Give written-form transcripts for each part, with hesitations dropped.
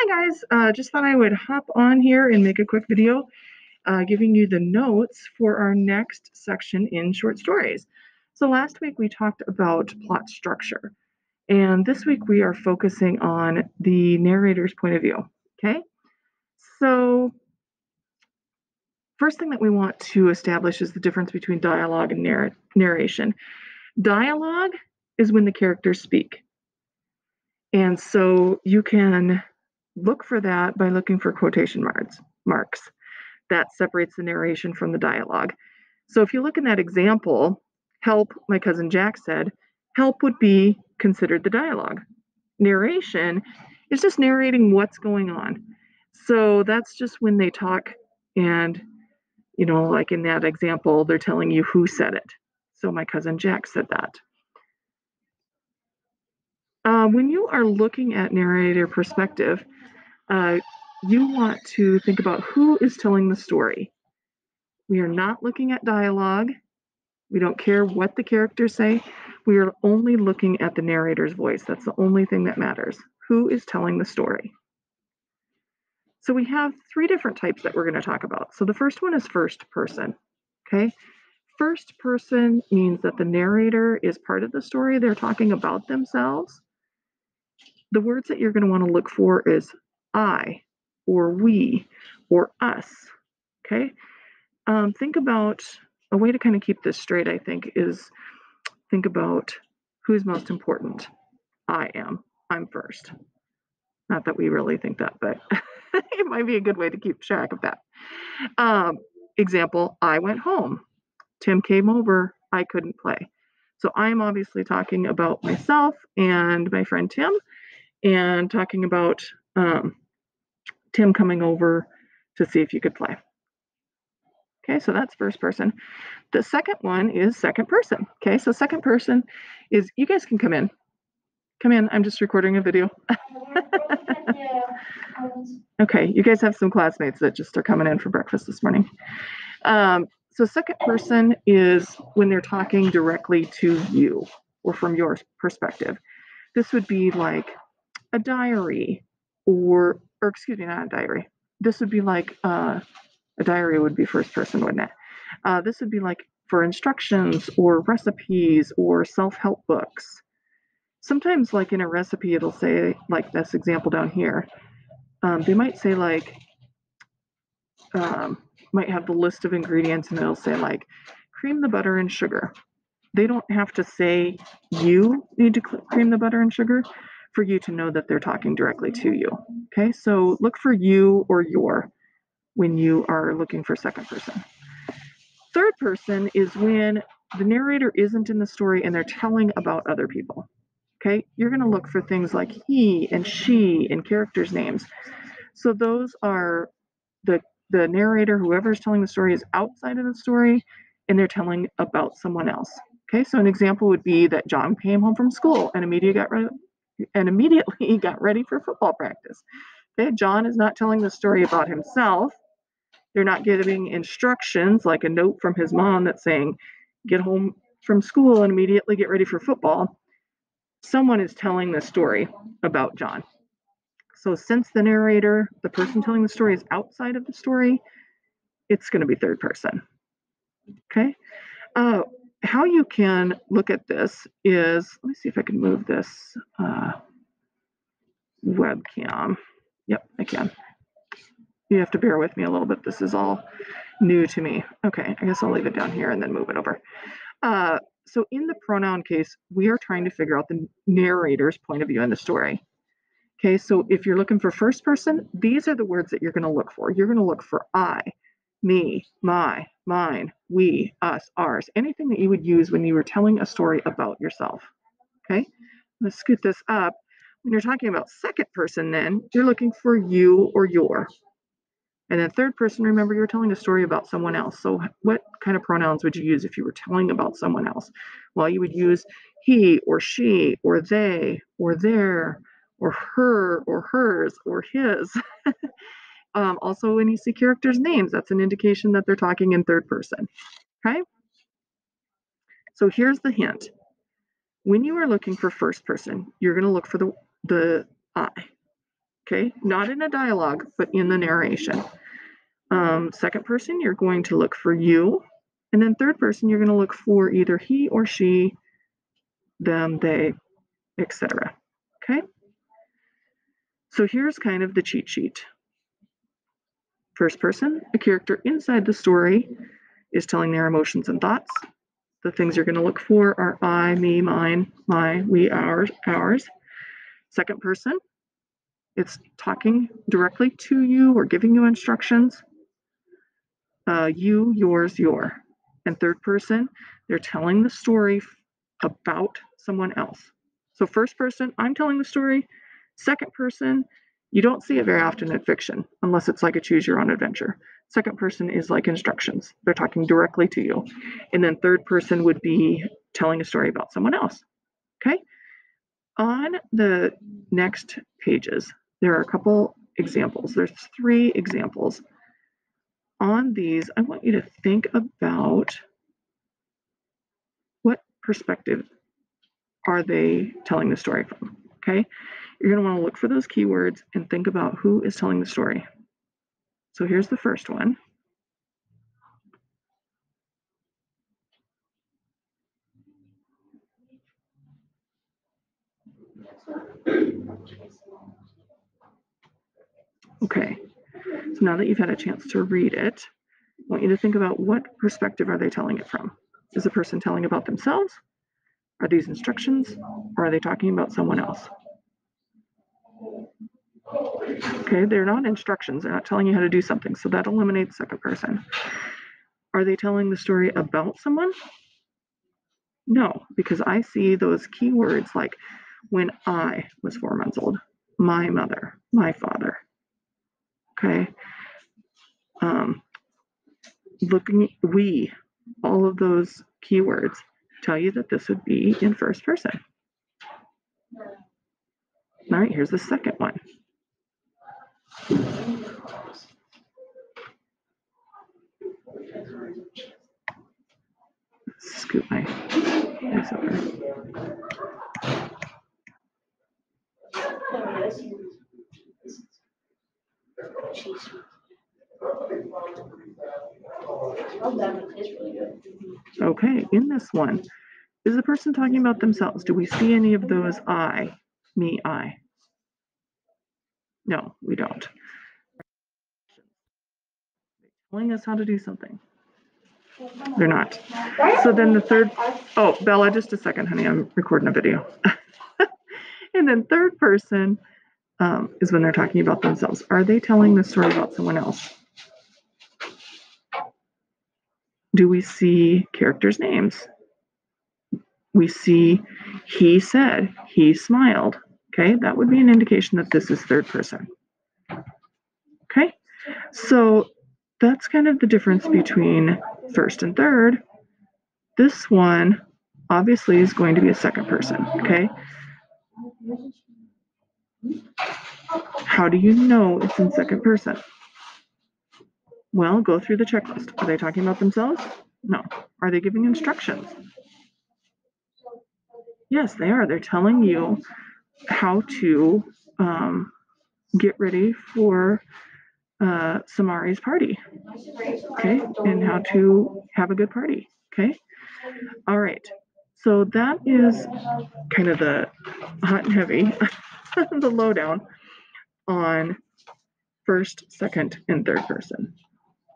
Hi guys, just thought I would hop on here and make a quick video giving you the notes for our next section in short stories. So last week we talked about plot structure, and this week we are focusing on the narrator's point of view. Okay, so first thing that we want to establish is the difference between dialogue and narration. Dialogue is when the characters speak, and so you can look for that by looking for quotation marks. That separates the narration from the dialogue. So if you look in that example, help, my cousin Jack said, help would be considered the dialogue. Narration is just narrating what's going on. So that's just when they talk and, like in that example, they're telling you who said it. So my cousin Jack said that. When you are looking at narrator perspective, you want to think about who is telling the story. We are not looking at dialogue. We don't care what the characters say. We are only looking at the narrator's voice. That's the only thing that matters. Who is telling the story? So we have three different types that we're going to talk about. So the first one is first person. Okay. First person means that the narrator is part of the story. They're talking about themselves. The words that you're going to want to look for is I, or we, or us. Okay. Think about a way to kind of keep this straight, I think, is think about who's most important. I am. I'm first. Not that we really think that, but it might be a good way to keep track of that. Example, I went home. Tim came over. I couldn't play. So I'm obviously talking about myself and my friend Tim, and talking about Tim coming over to see if you could play. Okay, so that's first person. The second one is second person. Okay, so second person is, you guys can come in. Come in, I'm just recording a video. Okay, you guys have some classmates that just are coming in for breakfast this morning. So second person is when they're talking directly to you or from your perspective. This would be like a diary or excuse me, not a diary. This would be like a diary would be first person, wouldn't it? This would be like for instructions or recipes or self-help books. Sometimes like in a recipe, it'll say like this example down here. They might say like, might have the list of ingredients and it'll say like cream the butter and sugar. They don't have to say you need to cream the butter and sugar for you to know that they're talking directly to you. Okay, so look for you or your when you are looking for second person. Third person is when the narrator isn't in the story and they're telling about other people. Okay, you're going to look for things like he and she and characters' names. So those are the narrator, whoever's telling the story, is outside of the story and they're telling about someone else. Okay, so an example would be that John came home from school and immediately got ready for football practice. Okay, John is not telling the story about himself. They're not giving instructions like a note from his mom that's saying, get home from school and immediately get ready for football. Someone is telling the story about John. So since the narrator, the person telling the story, is outside of the story, it's going to be third person. Okay. How you can look at this is, let me see if I can move this webcam. Yep, I can. You have to bear with me a little bit. This is all new to me. Okay, I guess I'll leave it down here and then move it over. So in the pronoun case, we are trying to figure out the narrator's point of view in the story. Okay, so if you're looking for first person, these are the words that you're going to look for. You're going to look for I, me, my, mine, we, us, ours, anything that you would use when you were telling a story about yourself. Okay, let's scoot this up. When you're talking about second person, then you're looking for you or your. And then third person, remember you're telling a story about someone else. So what kind of pronouns would you use if you were telling about someone else? Well, you would use he or she or they or their or her or hers or his. Also, when you see characters' names, that's an indication that they're talking in third person. Okay? So here's the hint. When you are looking for first person, you're going to look for the I. okay? Not in a dialogue, but in the narration. Second person, you're going to look for you. And then third person, you're going to look for either he or she, them, they, etc. Okay? So here's kind of the cheat sheet. First person, a character inside the story is telling their emotions and thoughts. The things you're going to look for are I, me, mine, my, we, ours. Second person, it's talking directly to you or giving you instructions. You, yours, your. And third person, they're telling the story about someone else. So first person, I'm telling the story. Second person, you don't see it very often in fiction, unless it's like a choose your own adventure. Second person is like instructions. They're talking directly to you. And then third person would be telling a story about someone else. Okay? On the next pages, there are a couple examples. There's 3 examples. On these, I want you to think about what perspective are they telling the story from, okay? You're going to want to look for those keywords and think about who is telling the story. So here's the first one. Okay, so now that you've had a chance to read it, I want you to think about what perspective are they telling it from? Is the person telling about themselves? Are these instructions? Or are they talking about someone else? Okay, they're not instructions. They're not telling you how to do something. So that eliminates second person. Are they telling the story about someone? No, because I see those keywords like when I was 4 months old, my mother, my father. Okay. We, all of those keywords tell you that this would be in first person. All right, here's the second one. Scoot my face over. Okay, in this one, is the person talking about themselves? Do we see any of those I, me, I? No, we don't. Telling us how to do something. They're not. So then the third, oh, Bella, just a second, honey, I'm recording a video. And then third person is when they're talking about themselves. Are they telling the story about someone else? Do we see characters' names? We see he said, he smiled. Okay, that would be an indication that this is third person. Okay, so that's kind of the difference between first and third. This one obviously is going to be a second person, okay? How do you know it's in second person? Well, go through the checklist. Are they talking about themselves? No. Are they giving instructions? Yes, they are. They're telling you how to get ready for Samari's party, okay? And how to have a good party, okay? All right. So that is kind of the hot and heavy, the lowdown on first, second, and third person.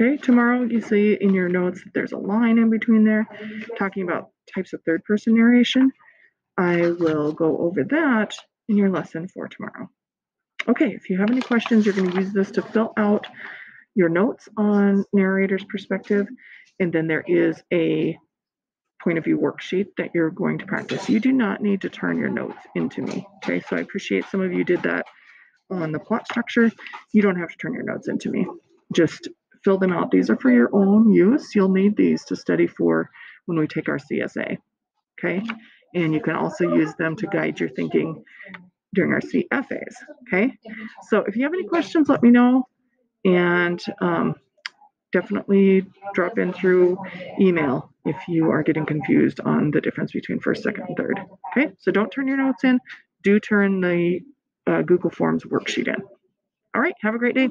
Okay, tomorrow you see in your notes that there's a line in between there talking about types of third person narration. I will go over that in your lesson for tomorrow. Okay, if you have any questions, you're going to use this to fill out your notes on narrator's perspective, and then there is a point of view worksheet that you're going to practice. You do not need to turn your notes into me, okay? So I appreciate some of you did that on the plot structure. You don't have to turn your notes into me. Just fill them out. These are for your own use. You'll need these to study for when we take our CSA, okay? And you can also use them to guide your thinking during our CFAs, okay? So if you have any questions, let me know, and definitely drop in through email if you are getting confused on the difference between first, second, and third, okay? So don't turn your notes in. Do turn the Google Forms worksheet in. All right, have a great day.